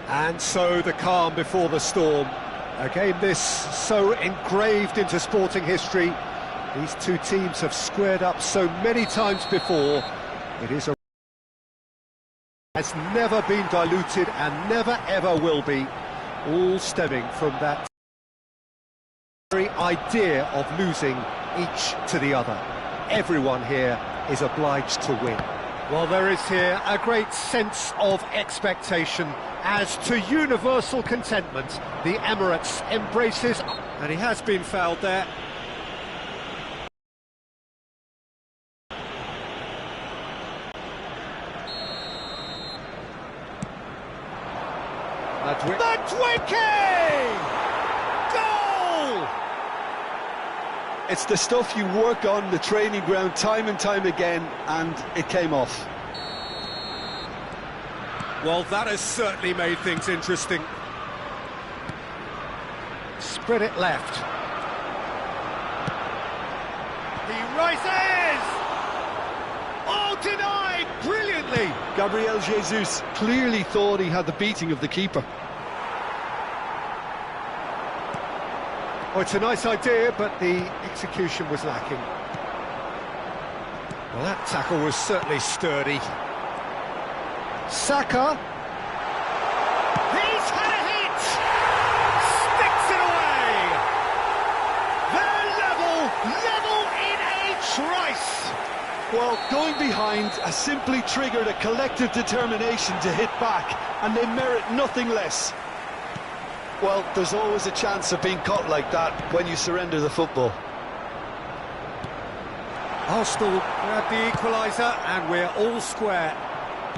And so the calm before the storm. A game this so engraved into sporting history. These two teams have squared up so many times before. It is a has never been diluted and never ever will be, all stemming from that very idea of losing each to the other. Everyone here is obliged to win. Well, there is here a great sense of expectation as to universal contentment. The Emirates embraces, and he has been fouled there. Goal! It's the stuff you work on the training ground time and time again, and it came off. Well, that has certainly made things interesting. Spread it left. He rises! Oh, denied! Brilliantly! Gabriel Jesus clearly thought he had the beating of the keeper. Oh, it's a nice idea, but the execution was lacking. Well, that tackle was certainly sturdy. Saka. He's had a hit! Sticks it away! They're level in a trice! Well, going behind has simply triggered a collective determination to hit back, and they merit nothing less. Well, there's always a chance of being caught like that when you surrender the football. Arsenal grab the equaliser, and we're all square.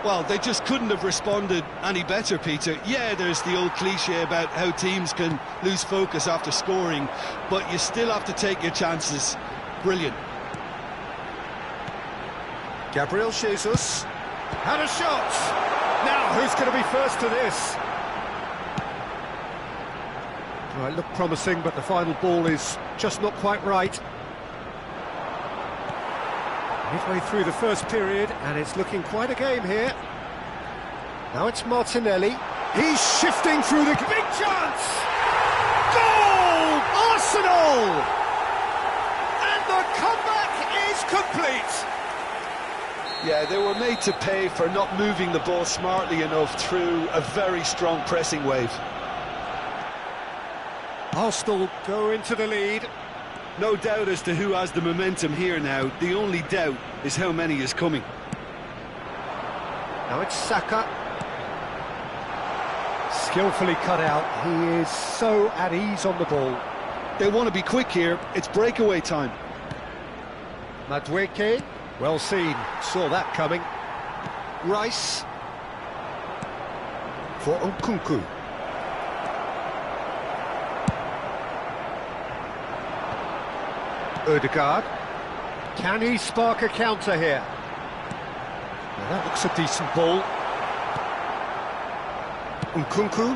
Well, they just couldn't have responded any better, Peter. Yeah, there's the old cliche about how teams can lose focus after scoring, but you still have to take your chances. Brilliant. Gabriel Jesus had a shot. Now, who's going to be first to this? Well, it looked promising, but the final ball is just not quite right. Midway through the first period, and it's looking quite a game here. Now it's Martinelli. He's shifting through the... Big chance! Goal! Arsenal! And the comeback is complete! Yeah, they were made to pay for not moving the ball smartly enough through a very strong pressing wave. Arsenal go into the lead. No doubt as to who has the momentum here now. The only doubt is how many is coming. Now it's Saka. Skillfully cut out. He is so at ease on the ball. They want to be quick here. It's breakaway time. Madueke. Well seen. Saw that coming. Rice. For Nkunku. Odegaard. Can he spark a counter here? Well, that looks a decent ball. Nkunku.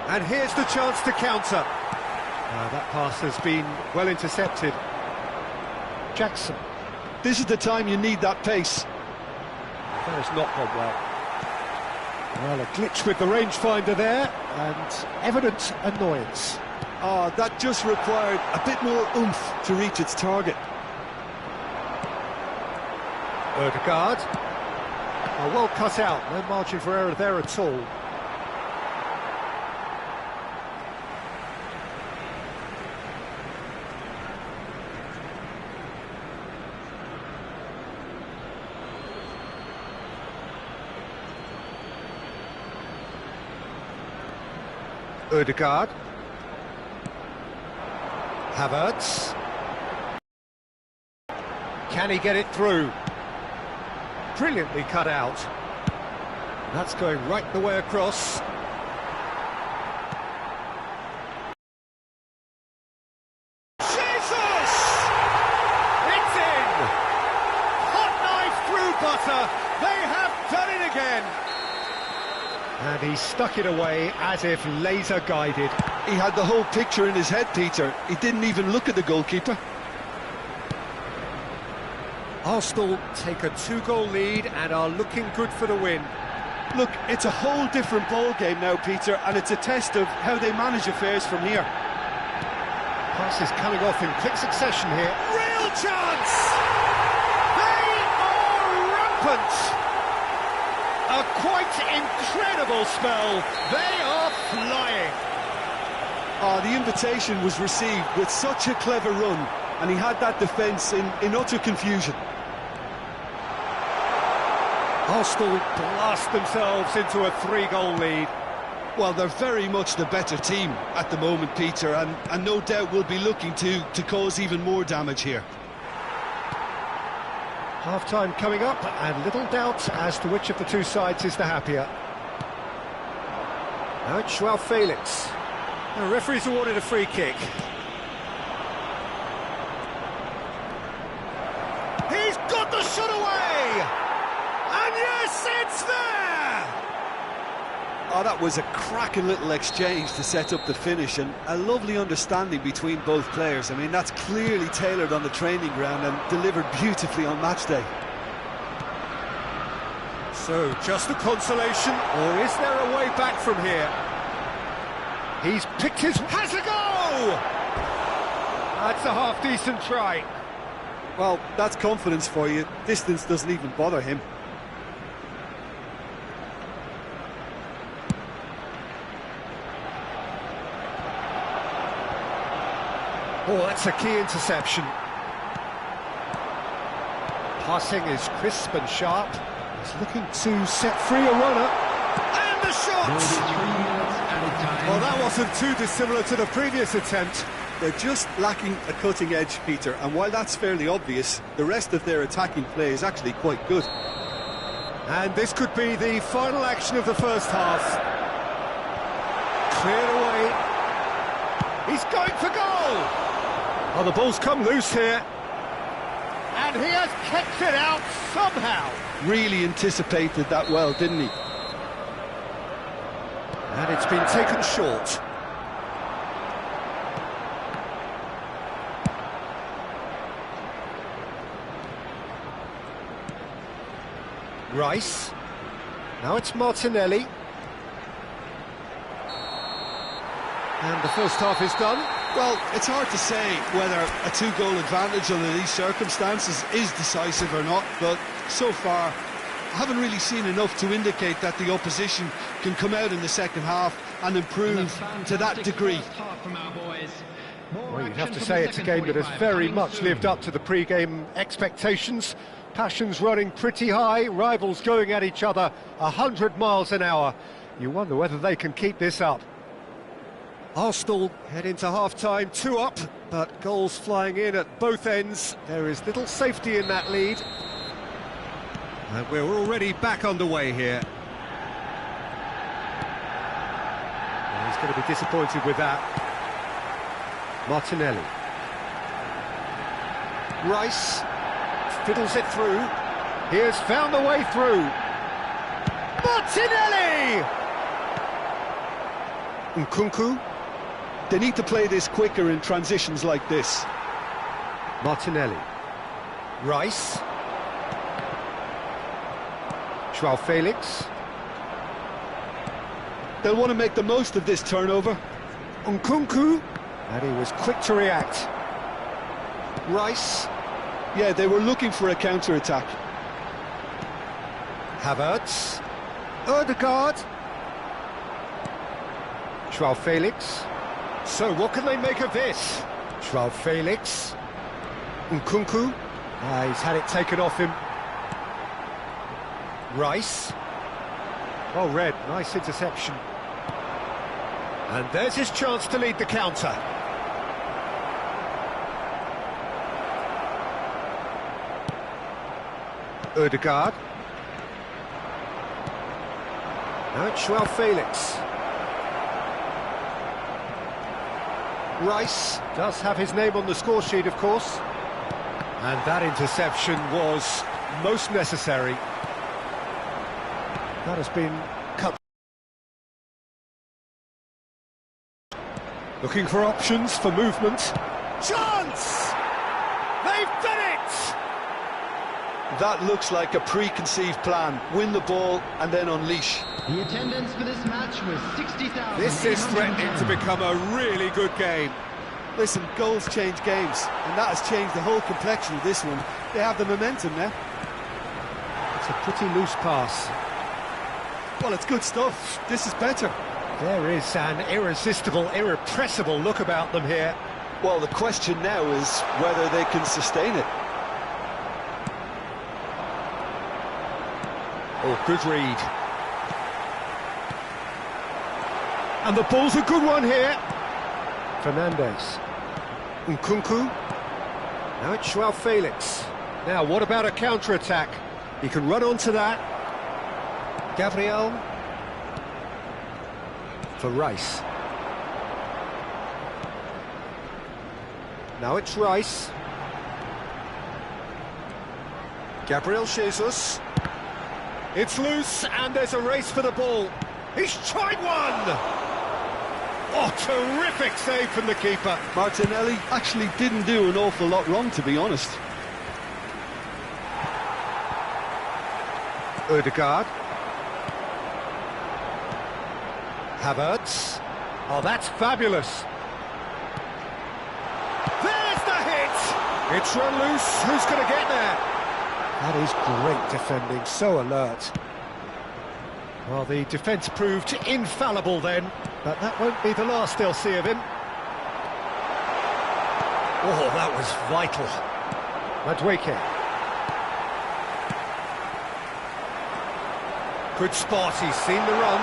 And here's the chance to counter. That pass has been well intercepted. Jackson. This is the time you need that pace. That has not gone well. Well, a glitch with the rangefinder there, and evident annoyance. That just required a bit more oomph to reach its target. Odegaard. Well cut out, no margin for error there at all. Odegaard. Havertz. Can he get it through? Brilliantly cut out. That's going right the way across. Jesus! It's in! Hot knife through butter. They have done it again. And he stuck it away as if laser guided. He had the whole picture in his head, Peter. He didn't even look at the goalkeeper. Arsenal take a 2-goal lead and are looking good for the win. Look, it's a whole different ball game now, Peter, and it's a test of how they manage affairs from here. Passes coming off in quick succession here. Real chance! They are rampant! A quite incredible spell. They are flying. The invitation was received with such a clever run, and he had that defence in utter confusion. Arsenal blast themselves into a 3-goal lead. Well, they're very much the better team at the moment, Peter, and no doubt will be looking to cause even more damage here. Half-time coming up, and little doubt as to which of the two sides is the happier. Now it's Joao Felix. The referee's awarded a free kick. He's got the shot away! And yes, it's there! Oh, that was a cracking little exchange to set up the finish, and a lovely understanding between both players. I mean, that's clearly tailored on the training ground and delivered beautifully on match day. So, just a consolation, or is there a way back from here? He's picked his... has a goal! That's a half-decent try. Well, that's confidence for you. Distance doesn't even bother him. Oh, that's a key interception. Passing is crisp and sharp. He's looking to set free a runner. And the shot! Well, that wasn't too dissimilar to the previous attempt. They're just lacking a cutting edge, Peter, and while that's fairly obvious, the rest of their attacking play is actually quite good. And this could be the final action of the first half. Cleared away. He's going for goal! Oh, the ball's come loose here. And he has kept it out somehow. Really anticipated that well, didn't he? And it's been taken short. Rice. Now it's Martinelli. And the first half is done. Well, it's hard to say whether a two-goal advantage under these circumstances is decisive or not, but so far I haven't really seen enough to indicate that the opposition can come out in the second half and improve to that degree. Well, you'd have to say it's a game that has very much lived up to the pre-game expectations. Passions running pretty high, rivals going at each other 100 miles an hour. You wonder whether they can keep this up. Arsenal head into half-time 2 up, but goals flying in at both ends. There is little safety in that lead. And we're already back underway here. Well, he's going to be disappointed with that. Martinelli. Rice fiddles it through. He has found a way through. Martinelli! Nkunku. They need to play this quicker in transitions like this. Martinelli. Rice. Joao Felix. They'll want to make the most of this turnover. Nkunku. And he was quick to react. Rice. Yeah, they were looking for a counter-attack. Havertz. Odegaard. Joao Felix. So what can they make of this? Joao Felix. Nkunku. He's had it taken off him. Rice. Oh, red. Nice interception. And there's his chance to lead the counter. Odegaard. Now it's Joao Felix. Rice does have his name on the score sheet, of course. And that interception was most necessary. That has been cut. Looking for options for movement. Chance! They've done it! That looks like a preconceived plan. Win the ball and then unleash. The attendance for this match was 60,000. This is threatening to become a really good game. Listen, goals change games, and that has changed the whole complexion of this one. They have the momentum now. It's a pretty loose pass. Well, it's good stuff. This is better. There is an irresistible, irrepressible look about them here. Well, the question now is whether they can sustain it. Oh, good read. And the ball's a good one here. Fernandez. Nkunku. Now it's Joao Felix. Now, what about a counter-attack? He can run onto that. Gabriel. For Rice. Now it's Rice. Gabriel Jesus. It's loose, and there's a race for the ball. He's tried one! Oh, terrific save from the keeper. Martinelli actually didn't do an awful lot wrong, to be honest. Ødegaard. Havertz. Oh, that's fabulous. There's the hit! It's run loose. Who's going to get there? That is great defending, so alert. Well, the defence proved infallible then, but that won't be the last they'll see of him. Oh, that was vital. Madueke. Good spot, he's seen the run.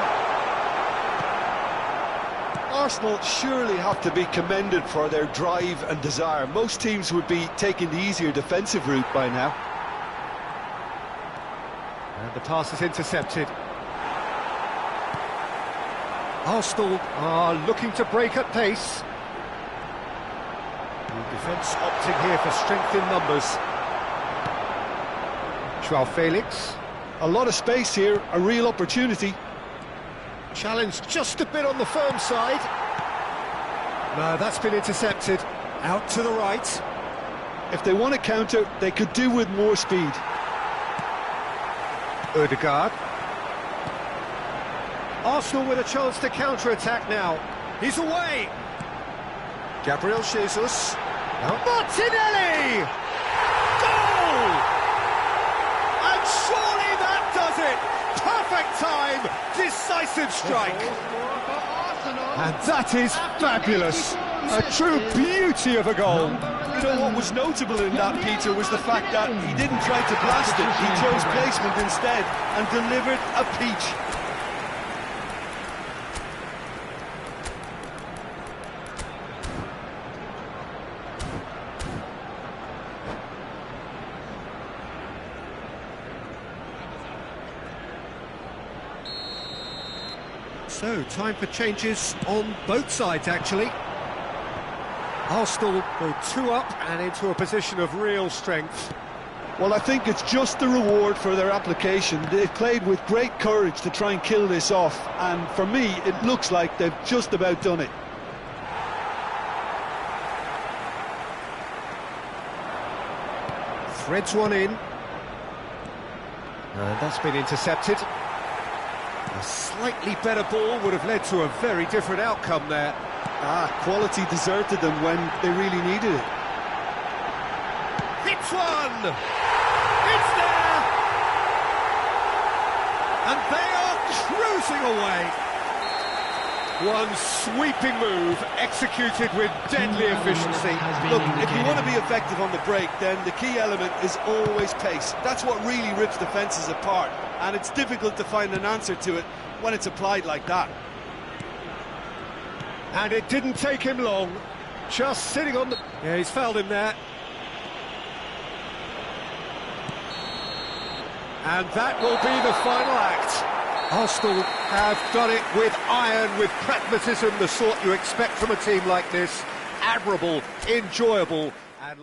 Arsenal surely have to be commended for their drive and desire. Most teams would be taking the easier defensive route by now. And the pass is intercepted. Arsenal are looking to break at pace. The defence opting here for strength in numbers. Joao Felix. A lot of space here, a real opportunity. Challenge just a bit on the firm side. No, that's been intercepted. Out to the right. If they want to counter, they could do with more speed. Ødegaard. Arsenal with a chance to counter-attack now. He's away. Gabriel Jesus. Now Martinelli! Goal! And surely that does it! Perfect time! Decisive strike! And that is fabulous! A true beauty of a goal! You know what was notable in that, Peter, was the fact that he didn't try to blast it. He chose placement instead and delivered a peach. So, time for changes on both sides, actually. Arsenal go 2 up and into a position of real strength. Well, I think it's just the reward for their application. They've played with great courage to try and kill this off, and for me, it looks like they've just about done it. Threads one in. And that's been intercepted. A slightly better ball would have led to a very different outcome there. Quality deserted them when they really needed it. Hits one! It's there! And they are cruising away. One sweeping move, executed with deadly efficiency. Look, if you want to be effective on the break, then the key element is always pace. That's what really rips defences apart, and it's difficult to find an answer to it when it's applied like that. And it didn't take him long, just sitting on the... Yeah, he's fouled him there. And that will be the final act. Arsenal have done it with iron, with pragmatism, the sort you expect from a team like this. Admirable, enjoyable, and...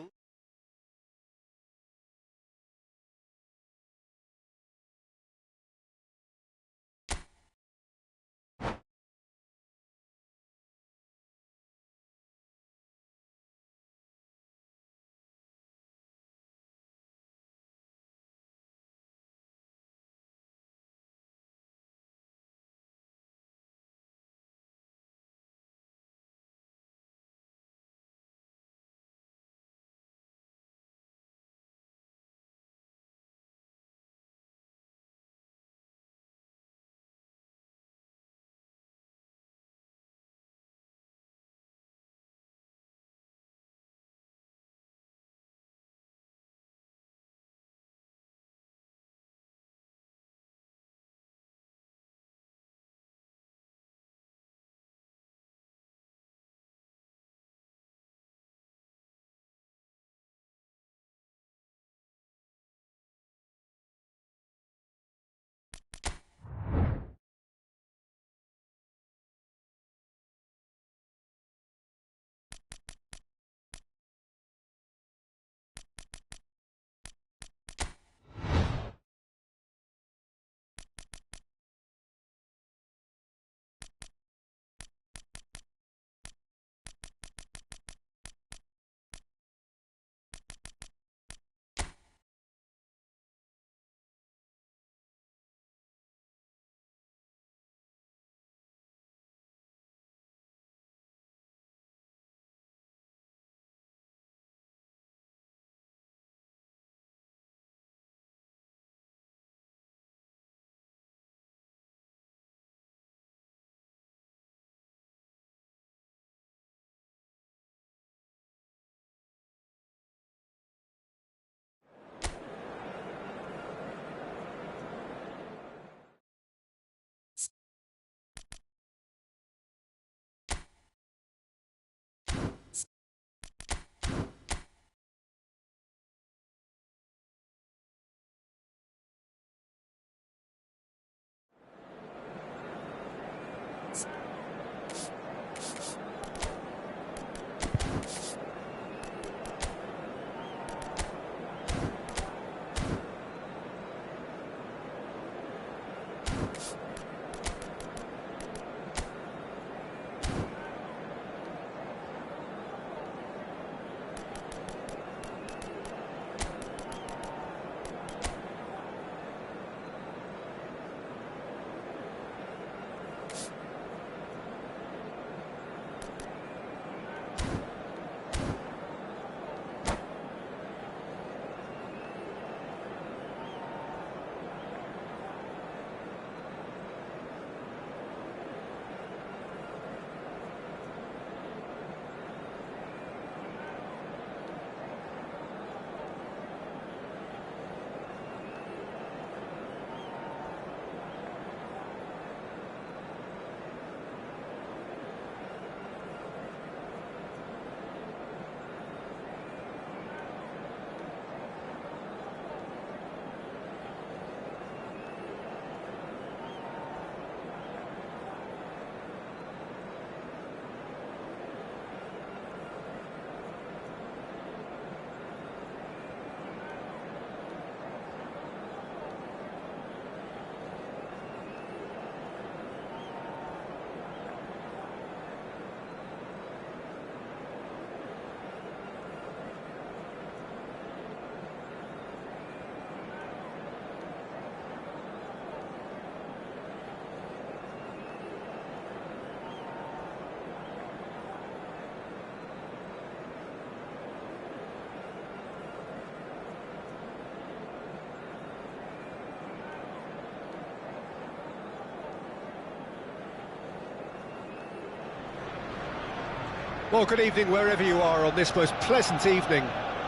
Well, good evening wherever you are on this most pleasant evening.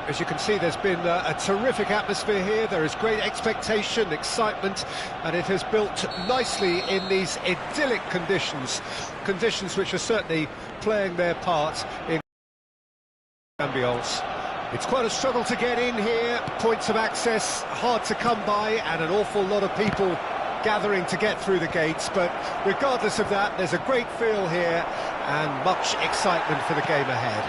As you can see, there's been a terrific atmosphere here. There is great expectation, excitement, and it has built nicely in these idyllic conditions. Conditions which are certainly playing their part in ambience. It's quite a struggle to get in here, points of access hard to come by, and an awful lot of people gathering to get through the gates, but regardless of that, there's a great feel here and much excitement for the game ahead.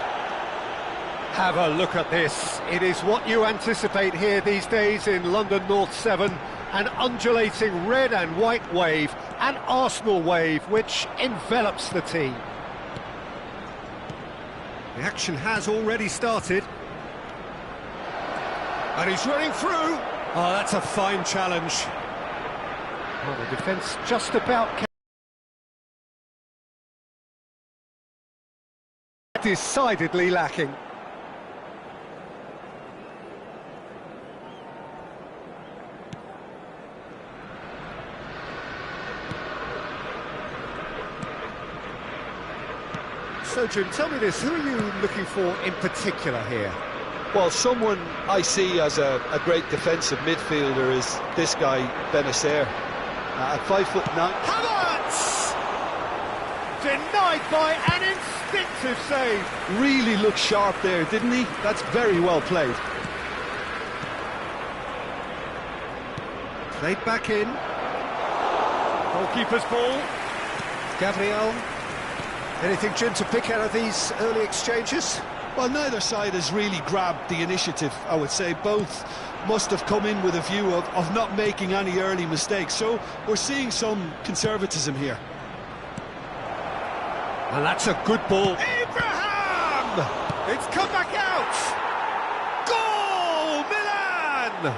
Have a look at this. It is what you anticipate here these days in London North 7, an undulating red and white wave, an Arsenal wave which envelops the team. The action has already started. And he's running through. Oh, that's a fine challenge. Well, the defence just about decidedly lacking. So, Jim, tell me this, who are you looking for in particular here? Well, someone I see as a great defensive midfielder is this guy, Benacer. At 5'9". Havertz! Denied by an instinctive save. Really looked sharp there, didn't he? That's very well played. Played back in. Goalkeeper's ball. Gabriel. Anything, Jim, to pick out of these early exchanges? Well, neither side has really grabbed the initiative, I would say. Both must have come in with a view of not making any early mistakes. So we're seeing some conservatism here. And that's a good ball. Abraham! It's come back out! Goal! Milan!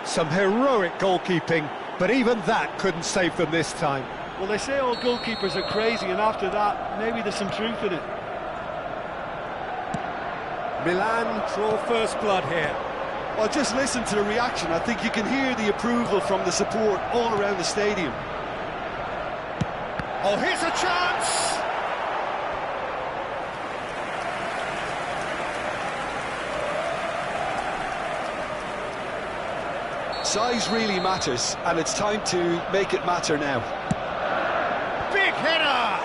Some heroic goalkeeping, but even that couldn't save them this time. Well, they say all goalkeepers are crazy, and after that, maybe there's some truth in it. Milan draw first blood here. Well, just listen to the reaction. I think you can hear the approval from the support all around the stadium. Oh, here's a chance! Size really matters, and it's time to make it matter now. Big header!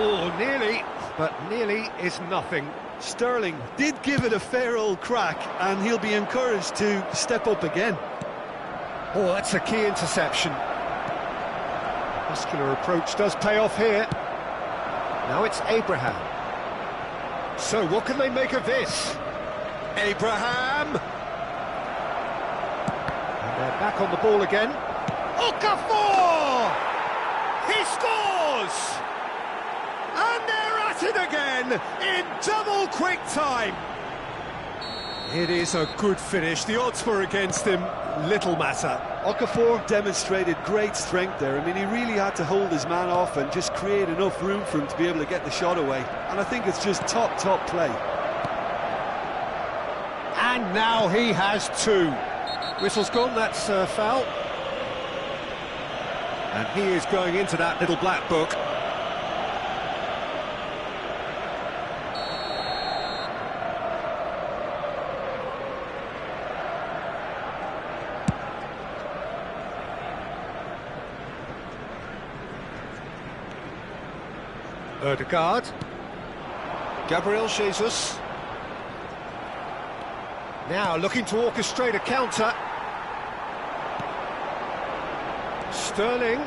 Oh, nearly, but nearly is nothing. Sterling did give it a fair old crack, and he'll be encouraged to step up again. Oh, that's a key interception. Muscular approach does pay off here. Now it's Abraham. So what can they make of this? Abraham! back on the ball again. Okafor! He scores! And they're at it again in double quick time. It is a good finish. The odds were against him. Little matter. Okafor demonstrated great strength there. I mean, he really had to hold his man off and just create enough room for him to be able to get the shot away. And I think it's just top play. And now he has two. Whistle's gone, that's a foul. And he is going into that little black book. Ødegaard. Gabriel Jesus. Now looking to orchestrate a counter. Sterling.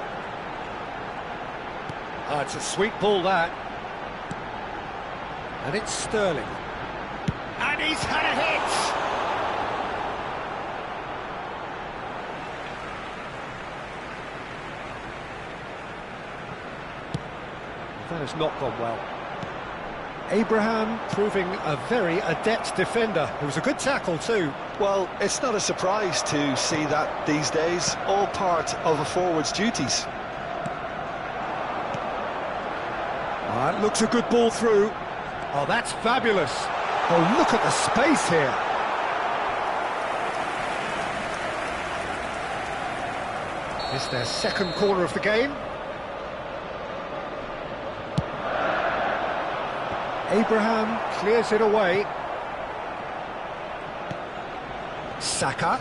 Oh, it's a sweet ball, that. And it's Sterling. And he's had a hit! That has not gone well. Abraham proving a very adept defender. It was a good tackle too. Well, it's not a surprise to see that these days, all part of a forward's duties. It looks a good ball through. Oh, that's fabulous. Oh, look at the space here. It's their second corner of the game. Abraham clears it away. Saka.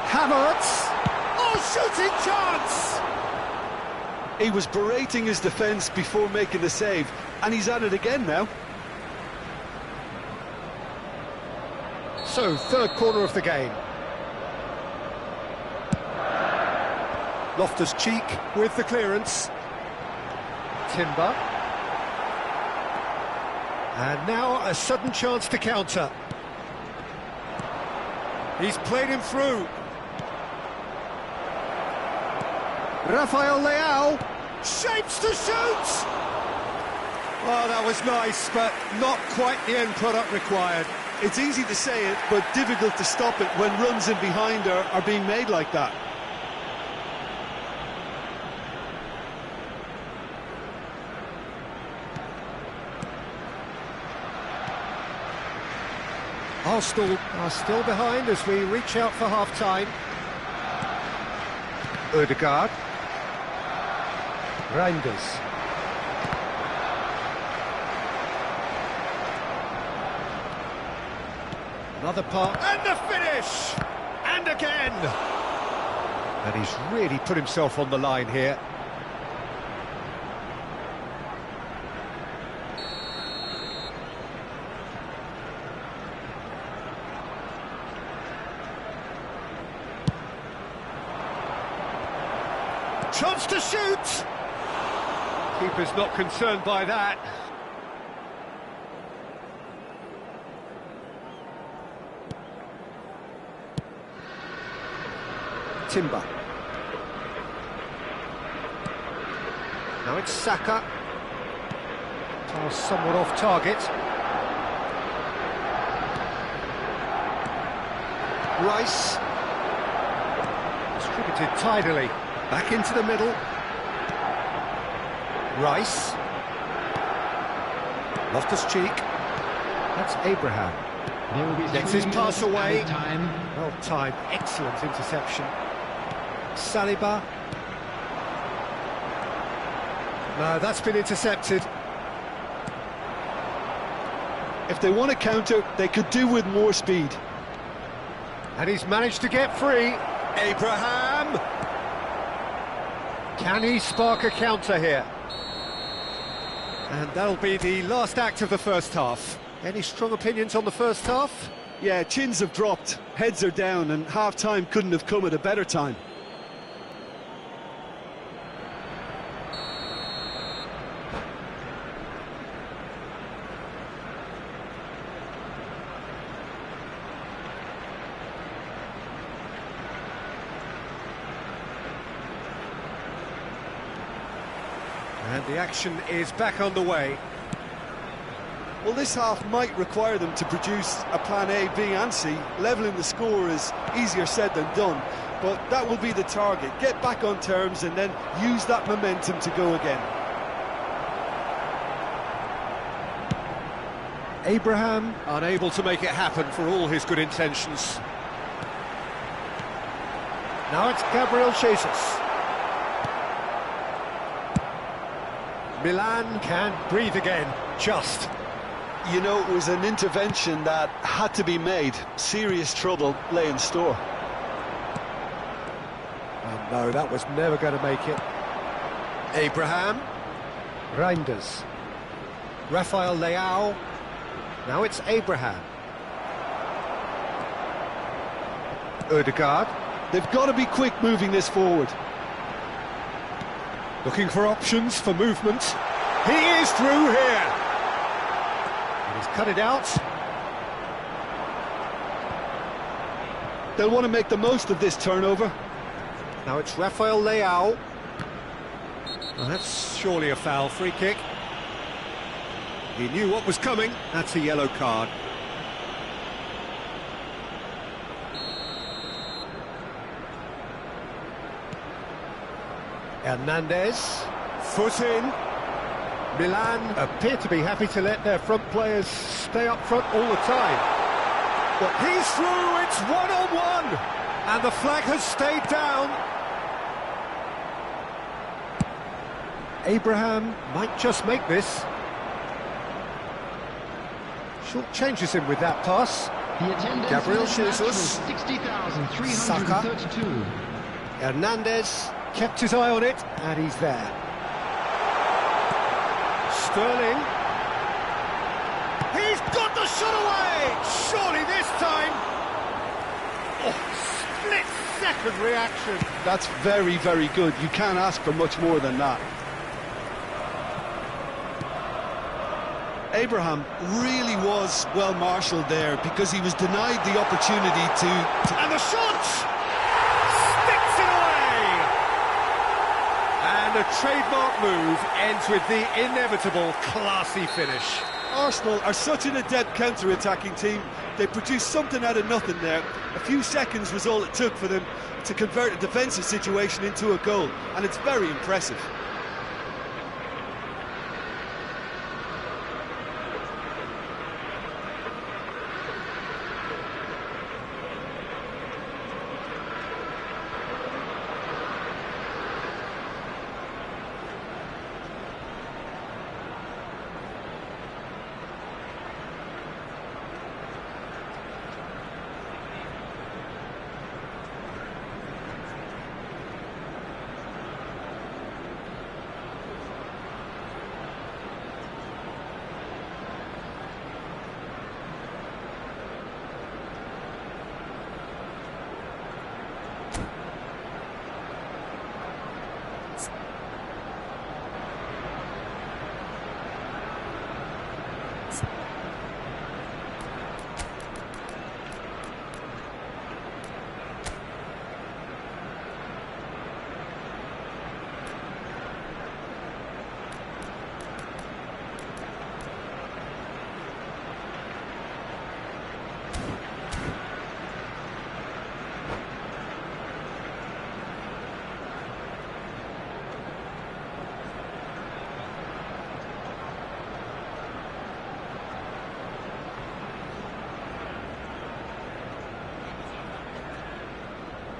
Havertz. Oh, shooting chance! He was berating his defence before making the save, and he's at it again now. So, third corner of the game. Loftus-Cheek with the clearance. Timber. And now a sudden chance to counter. He's played him through. Rafael Leao shapes to shoot! Oh, that was nice, but not quite the end product required. It's easy to say it, but difficult to stop it when runs in behind are being made like that. Arsenal are still behind as we reach out for half-time. Ødegaard. Reinders. Another part, and the finish! And again! And he's really put himself on the line here. Chance to shoot! Keeper's not concerned by that. Timber. Now it's Saka. Pass somewhat off target. Rice. Distributed tidily. Back into the middle. Rice. Loftus-Cheek. That's Abraham. Gets his pass away. Well timed. Excellent interception. Saliba. No, that's been intercepted. If they want to counter, they could do with more speed. And he's managed to get free. Abraham! Can he spark a counter here? And that'll be the last act of the first half. Any strong opinions on the first half? Yeah, chins have dropped, heads are down, and half-time couldn't have come at a better time. And the action is back underway. Well, this half might require them to produce a plan A, B and C. Levelling the score is easier said than done, but that will be the target. Get back on terms and then use that momentum to go again. Abraham unable to make it happen for all his good intentions. Now it's Gabriel Jesus. Milan can breathe again, just. You know, it was an intervention that had to be made. Serious trouble lay in store. Oh no, that was never going to make it. Abraham. Reinders. Rafael Leao. Now it's Abraham. Ødegaard. They've got to be quick moving this forward. Looking for options for movement. He is through here. He's cut it out. They'll want to make the most of this turnover. Now it's Rafael Leao. Well, that's surely a foul. Free kick. He knew what was coming. That's a yellow card. Hernandez. Foot in. Milan appear to be happy to let their front players stay up front all the time. But he's through, it's one-on-one! And the flag has stayed down. Abraham might just make this. Short changes him with that pass. Gabriel Jesus. Saka. Hernandez kept his eye on it, and he's there. Sterling. He's got the shot away! Surely this time. Oh, split-second reaction. That's very, very good. You can't ask for much more than that. Abraham really was well marshalled there because he was denied the opportunity to... And the shot! Sticks it away! And a trademark move ends with the inevitable classy finish. Arsenal are such an adept counter-attacking team. They produced something out of nothing there. A few seconds was all it took for them to convert a defensive situation into a goal, and it's very impressive.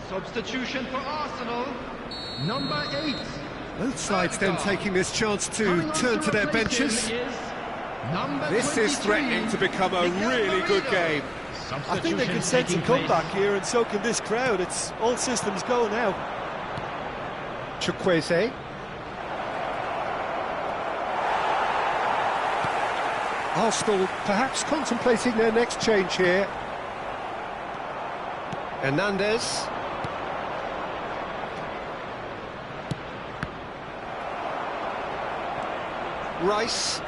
Substitution for Arsenal, number 8. Both sides then taking this chance to turn to their benches. This is threatening to become a really good game. I think they can sense a comeback here, and so can this crowd. It's all systems go now. Chukwueze. Arsenal perhaps contemplating their next change here. Hernandez. Rice.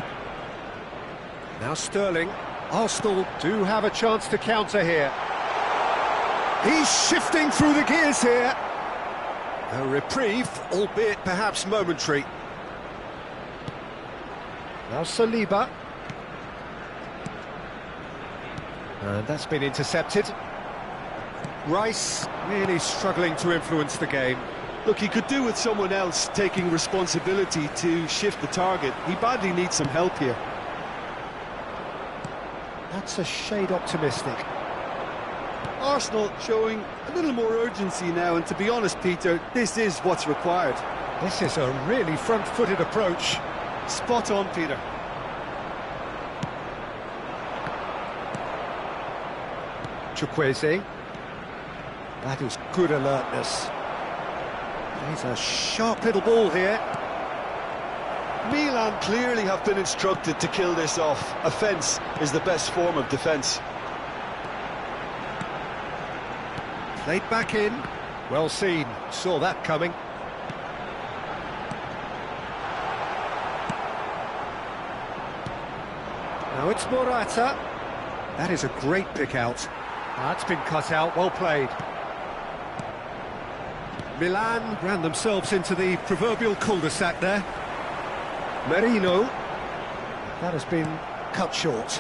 Now Sterling. Arsenal do have a chance to counter here. He's shifting through the gears here. A reprieve, albeit perhaps momentary. Now Saliba. And that's been intercepted. Rice really struggling to influence the game. Look, he could do with someone else taking responsibility to shift the target. He badly needs some help here. That's a shade optimistic. Arsenal showing a little more urgency now, and to be honest, Peter, this is what's required. This is a really front-footed approach. Spot on, Peter. Chukwueze. That is good alertness. He's a sharp little ball here. Milan clearly have been instructed to kill this off. Offence is the best form of defence. Played back in. Well seen. Saw that coming. Now it's Morata. That is a great pick out. That's been cut out. Well played. Milan ran themselves into the proverbial cul-de-sac there. Merino. That has been cut short.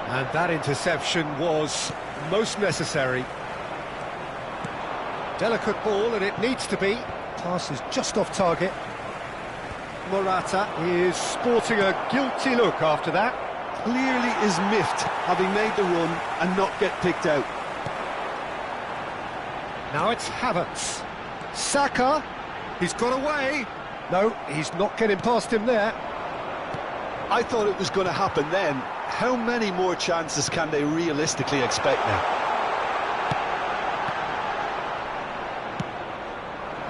And that interception was most necessary. Delicate ball, and it needs to be. Pass is just off target. Morata is sporting a guilty look after that. Clearly is miffed, having made the run and not get picked out. Now it's Havertz. Saka. He's got away. No, he's not getting past him there. I thought it was going to happen then. How many more chances can they realistically expect now?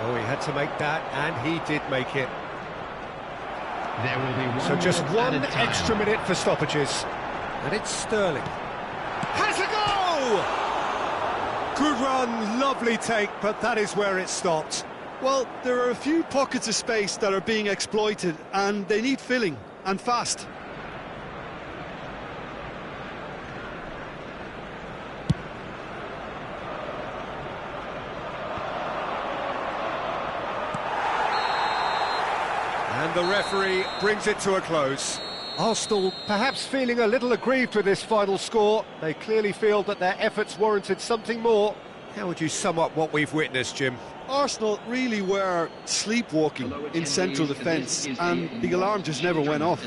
Oh, he had to make that, and he did make it. There will be one So just more one added time. extra minute for stoppages. And it's Sterling. Has a go! Good run, lovely take, but that is where it stopped. Well, there are a few pockets of space that are being exploited, and they need filling, and fast. And the referee brings it to a close. Arsenal perhaps feeling a little aggrieved with this final score. They clearly feel that their efforts warranted something more. How would you sum up what we've witnessed, Jim? Arsenal really were sleepwalking in central defence, and the alarm just never went off.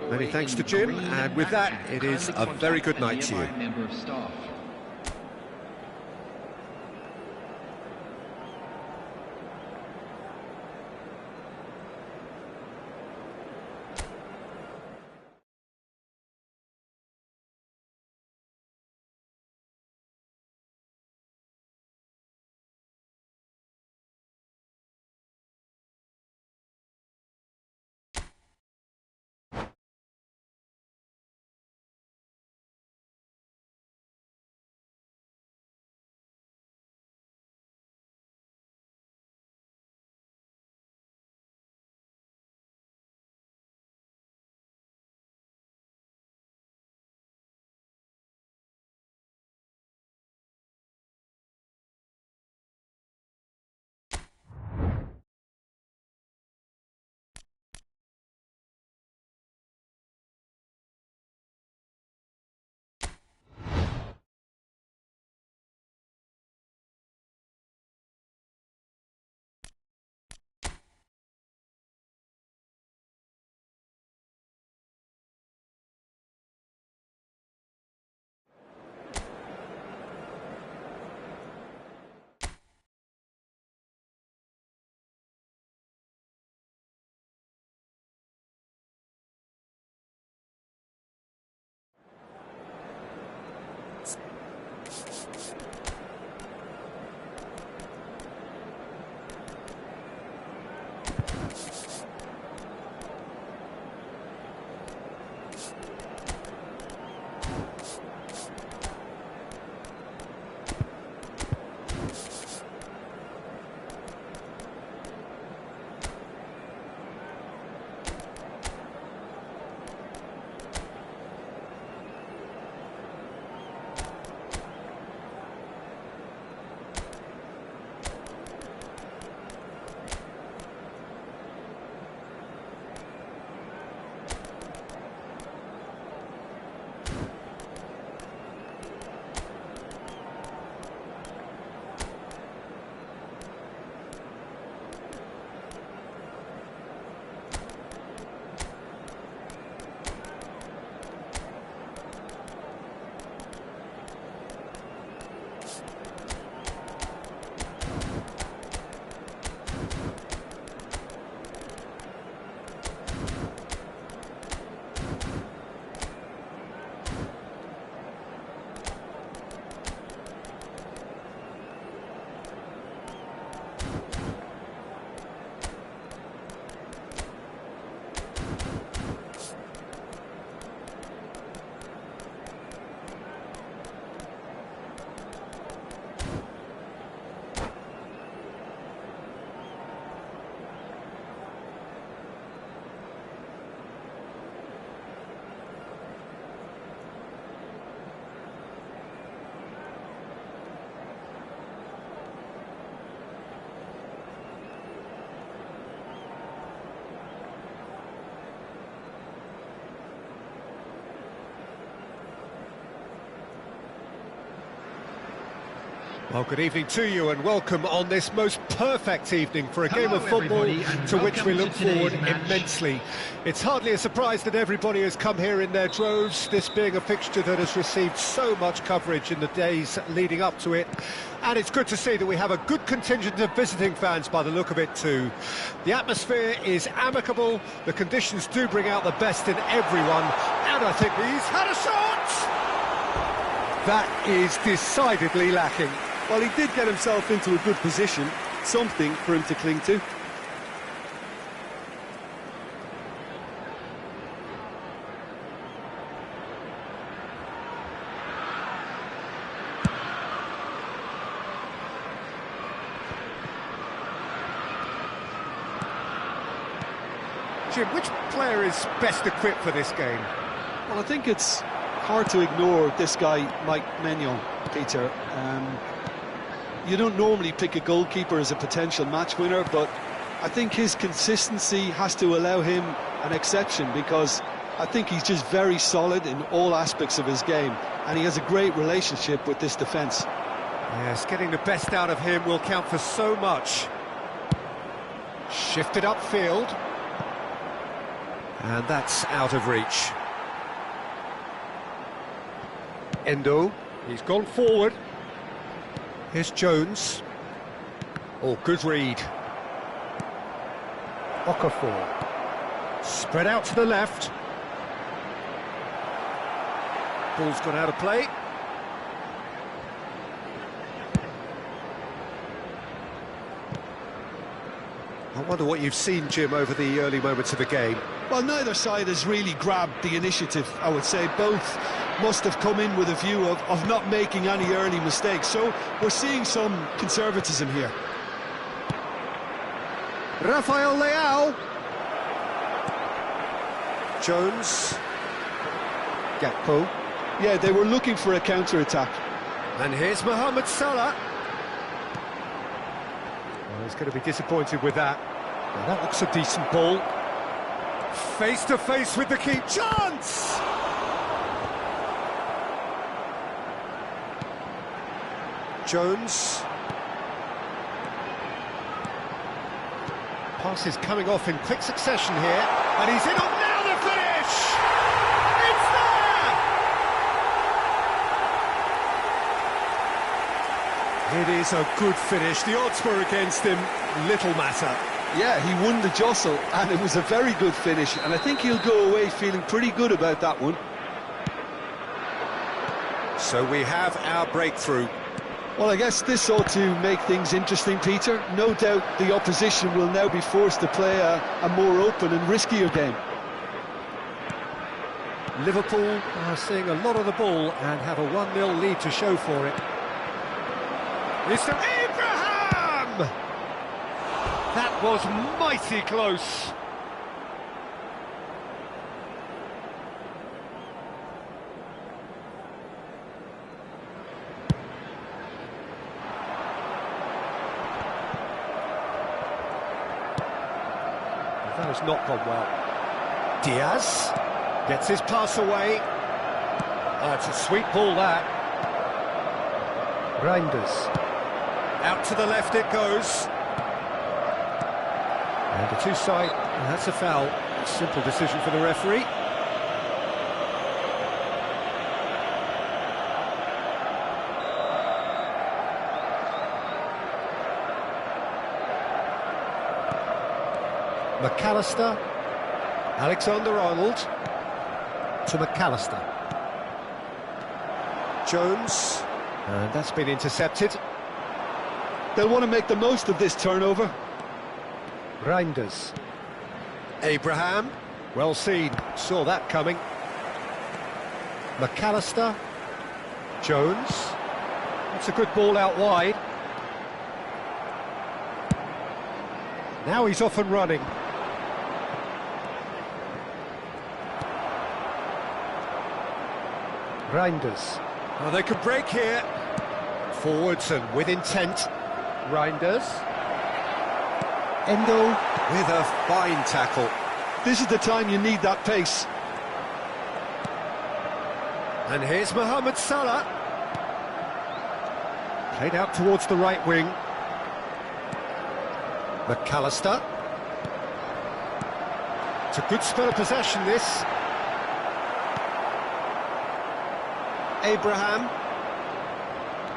Many thanks to Jim, and with that, it is a very good night to you. Well, good evening to you and welcome on this most perfect evening for a game of football to which we look forward immensely. It's hardly a surprise that everybody has come here in their droves, this being a fixture that has received so much coverage in the days leading up to it. And it's good to see that we have a good contingent of visiting fans by the look of it too. The atmosphere is amicable, the conditions do bring out the best in everyone, and I think he's had a shot! That is decidedly lacking. Well, he did get himself into a good position, something for him to cling to. Jim, which player is best equipped for this game? Well, I think it's hard to ignore this guy, Mike Maignan, Peter. You don't normally pick a goalkeeper as a potential match winner, but I think his consistency has to allow him an exception, because I think he's just very solid in all aspects of his game, and he has a great relationship with this defence. Yes, getting the best out of him will count for so much. Shifted upfield. And that's out of reach. Endo, he's gone forward. Here's Jones. Oh, good read. Okafor. Spread out to the left. Ball's gone out of play. I wonder what you've seen, Jim, over the early moments of the game. Well, neither side has really grabbed the initiative, I would say. Both must have come in with a view of not making any early mistakes. So we're seeing some conservatism here. Rafael Leao. Jones. Gakpo. Yeah, they were looking for a counter-attack. And here's Mohamed Salah. Well, he's going to be disappointed with that. Well, that looks a decent ball. Face to face with the key. Chance! Jones. Pass is coming off in quick succession here. And he's in on now, the finish! It's there! It is a good finish. The odds were against him. Little matter. Yeah, he won the jostle, and it was a very good finish, and I think he'll go away feeling pretty good about that one. So we have our breakthrough. Well, I guess this ought to make things interesting, Peter. No doubt the opposition will now be forced to play a more open and riskier game. Liverpool are seeing a lot of the ball and have a 1-0 lead to show for it. It's to Abraham! That was mighty close. That has not gone well. Diaz gets his pass away. That's a sweet ball, that. Reinders. Out to the left it goes. And the two-side, and that's a foul. A simple decision for the referee. McAllister, Alexander-Arnold to McAllister. Jones, and that's been intercepted. They'll want to make the most of this turnover. Reinders. Abraham, well seen, saw that coming. McAllister. Jones. That's a good ball out wide. Now he's off and running. Reinders. Oh, they could break here. Forwards and with intent. Reinders. Endo with a fine tackle. This is the time you need that pace. And here's Mohamed Salah. Played out towards the right wing. McAllister. It's a good spell of possession, this. Abraham.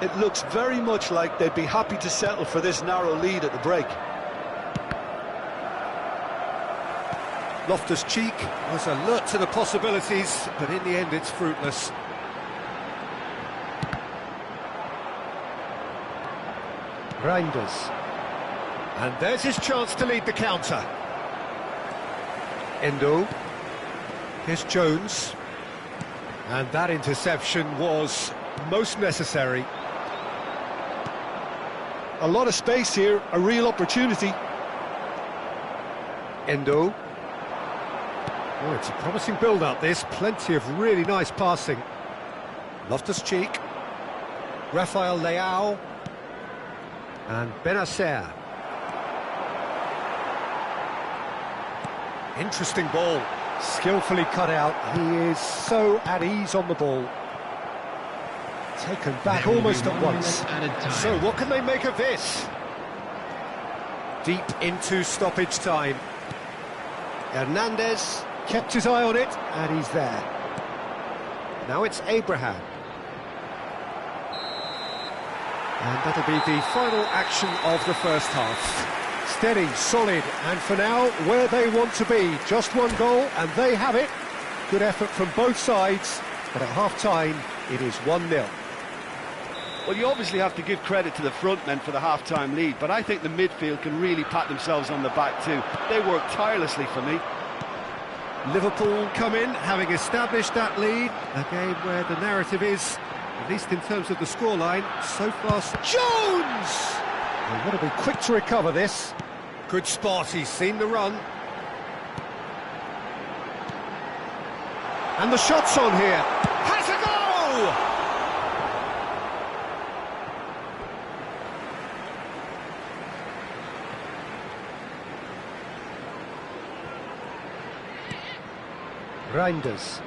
It looks very much like they'd be happy to settle for this narrow lead at the break. Loftus-Cheek was alert to the possibilities, but in the end it's fruitless. Reinders. And there's his chance to lead the counter. Endo. Here's Jones. And that interception was most necessary. A lot of space here, a real opportunity. Endo. Oh, it's a promising build-up, this. Plenty of really nice passing. Loftus-Cheek. Rafael Leao. And Benacer. Interesting ball. Skillfully cut out. He is so at ease on the ball. Taken back almost at once. So what can they make of this? Deep into stoppage time. Hernandez kept his eye on it, and he's there. Now it's Abraham. And that'll be the final action of the first half. Steady, solid, and for now, where they want to be. Just one goal, and they have it. Good effort from both sides, but at half-time, it is 1-0. Well, you obviously have to give credit to the front men for the half-time lead, but I think the midfield can really pat themselves on the back too. They work tirelessly for me. Liverpool come in, having established that lead. A game where the narrative is, at least in terms of the scoreline, so far... Jones! They've got to be quick to recover this. Good spot, he's seen the run. And the shot's on here. Has a goal! Reinders.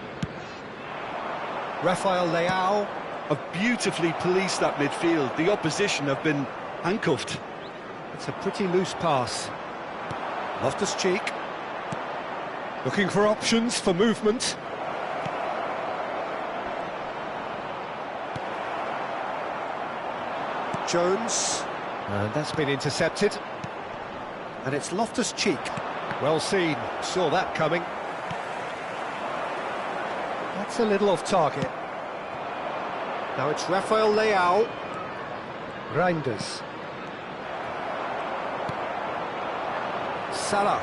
Rafael Leao. Have beautifully policed that midfield. The opposition have been handcuffed. It's a pretty loose pass. Loftus-Cheek. Looking for options for movement. Jones. And that's been intercepted. And it's Loftus-Cheek. Well seen. Saw that coming. That's a little off target. Now it's Rafael Leao. Reinders. Salah.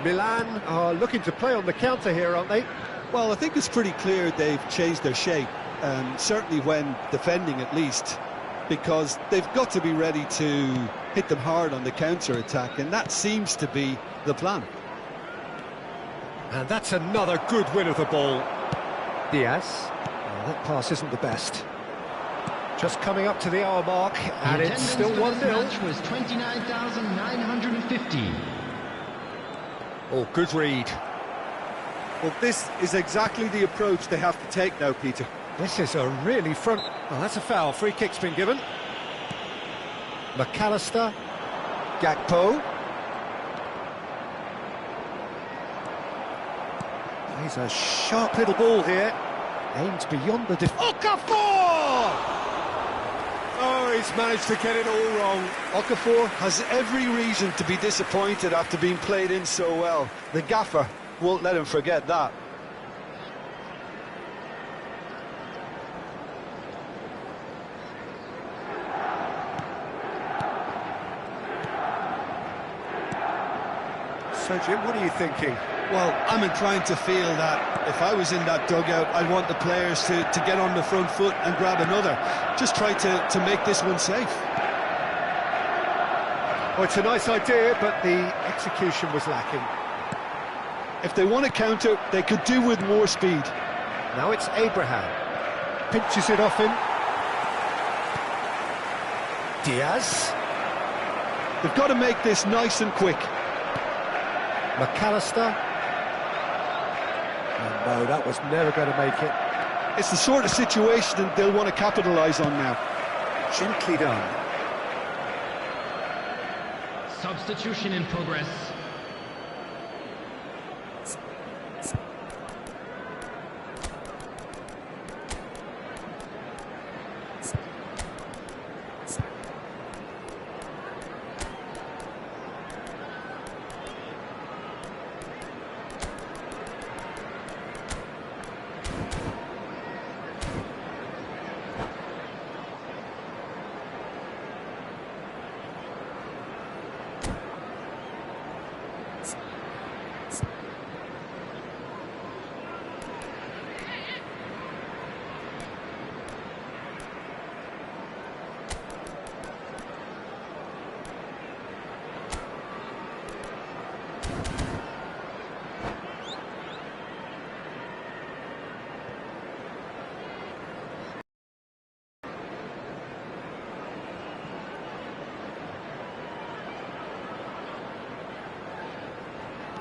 Milan are looking to play on the counter here, aren't they? Well, I think it's pretty clear they've changed their shape, certainly when defending at least, because they've got to be ready to hit them hard on the counter-attack, and that seems to be the plan. And that's another good win of the ball. Diaz. That pass isn't the best. Just coming up to the hour mark, and it's still 1-0. The match was 29,950. Oh, good read. Well, this is exactly the approach they have to take now, Peter. This is a really front... Oh, that's a foul. Free kick's been given. McAllister. Gakpo. Plays a sharp little ball here. Aims beyond the... Okafor! Oh, he's managed to get it all wrong. Okafor has every reason to be disappointed after being played in so well. The gaffer won't let him forget that. So, Jim, what are you thinking? Well, I'm inclined to feel that if I was in that dugout, I'd want the players to get on the front foot and grab another. Just try to make this one safe. Well, it's a nice idea, but the execution was lacking. If they want to counter, they could do with more speed. Now it's Abraham. Pinches it off him. Diaz. They've got to make this nice and quick. McAllister. Oh, no, that was never going to make it. It's the sort of situation that they'll want to capitalise on now. Gently done. Substitution in progress.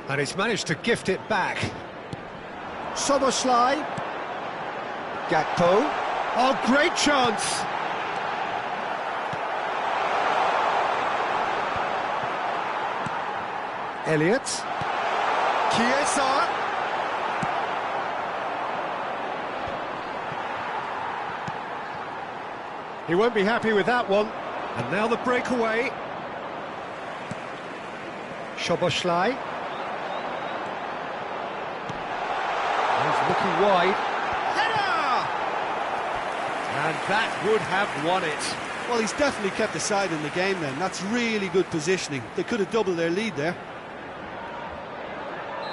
And he's managed to gift it back. Soboslai. Gakpo. Oh, great chance! Elliott. Chiesa. He won't be happy with that one. And now the breakaway. Soboslai. He's looking wide. Header! And that would have won it. Well, he's definitely kept the side in the game then. That's really good positioning. They could have doubled their lead there.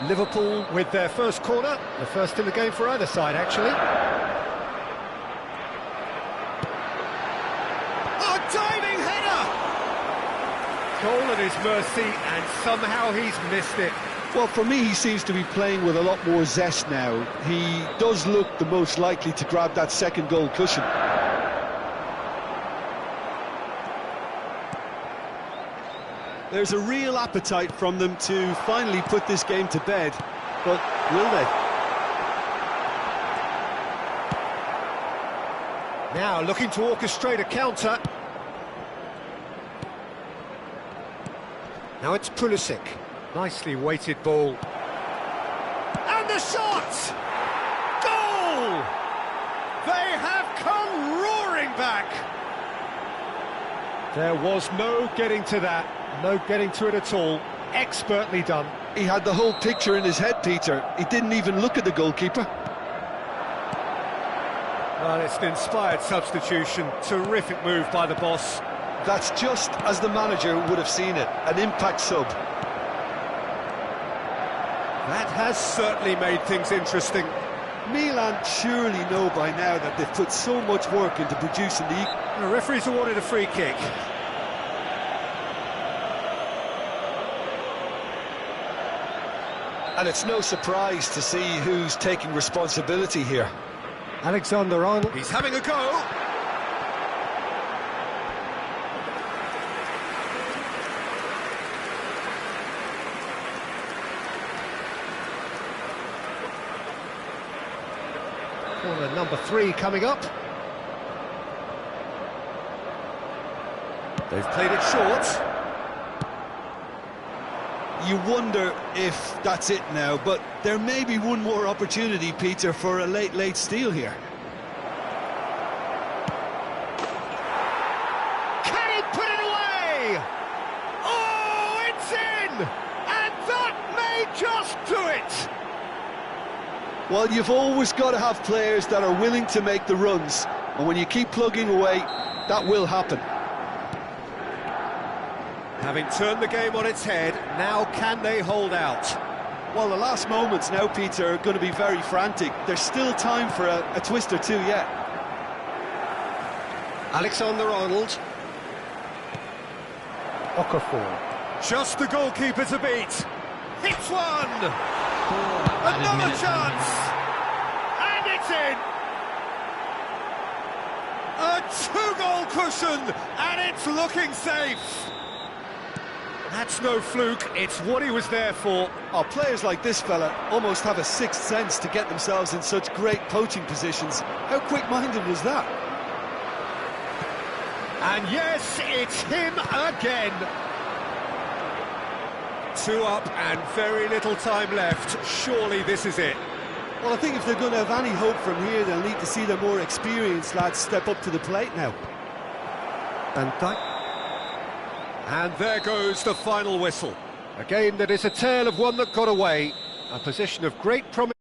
Liverpool with their first corner, the first in the game for either side, actually. Oh, diving header! Goal at his mercy, and somehow he's missed it. Well, for me, he seems to be playing with a lot more zest now. He does look the most likely to grab that second goal cushion. There's a real appetite from them to finally put this game to bed, but will they? Now looking to orchestrate a counter. Now it's Pulisic. Nicely weighted ball. And the shot! Goal! They have come roaring back! There was no getting to that. No getting to it at all. Expertly done. He had the whole picture in his head, Peter. He didn't even look at the goalkeeper. Well, it's an inspired substitution. Terrific move by the boss. That's just as the manager would have seen it. An impact sub. That has certainly made things interesting. Milan surely know by now that they've put so much work into producing the... The referee's awarded a free kick. And it's no surprise to see who's taking responsibility here. Alexander-Arnold. He's having a go. Corner number 3 coming up. They've played it short. You wonder if that's it now, but there may be one more opportunity, Peter, for a late steal here. Can he put it away? Oh, it's in! And that may just do it! Well, you've always got to have players that are willing to make the runs, and when you keep plugging away, that will happen. Having turned the game on its head, now can they hold out? Well, the last moments now, Peter, are going to be very frantic. There's still time for a twist or two yet. Alexander-Arnold. Okafor. Just the goalkeeper to beat. Hits one! Another chance! And it's in! A 2-goal cushion, and it's looking safe! That's no fluke, it's what he was there for. Oh, players like this fella almost have a sixth sense to get themselves in such great poaching positions. How quick-minded was that? And yes, it's him again. 2 up and very little time left. Surely this is it. Well, I think if they're going to have any hope from here, they'll need to see the more experienced lads step up to the plate now. And there goes the final whistle. A game that is a tale of one that got away. A position of great promise.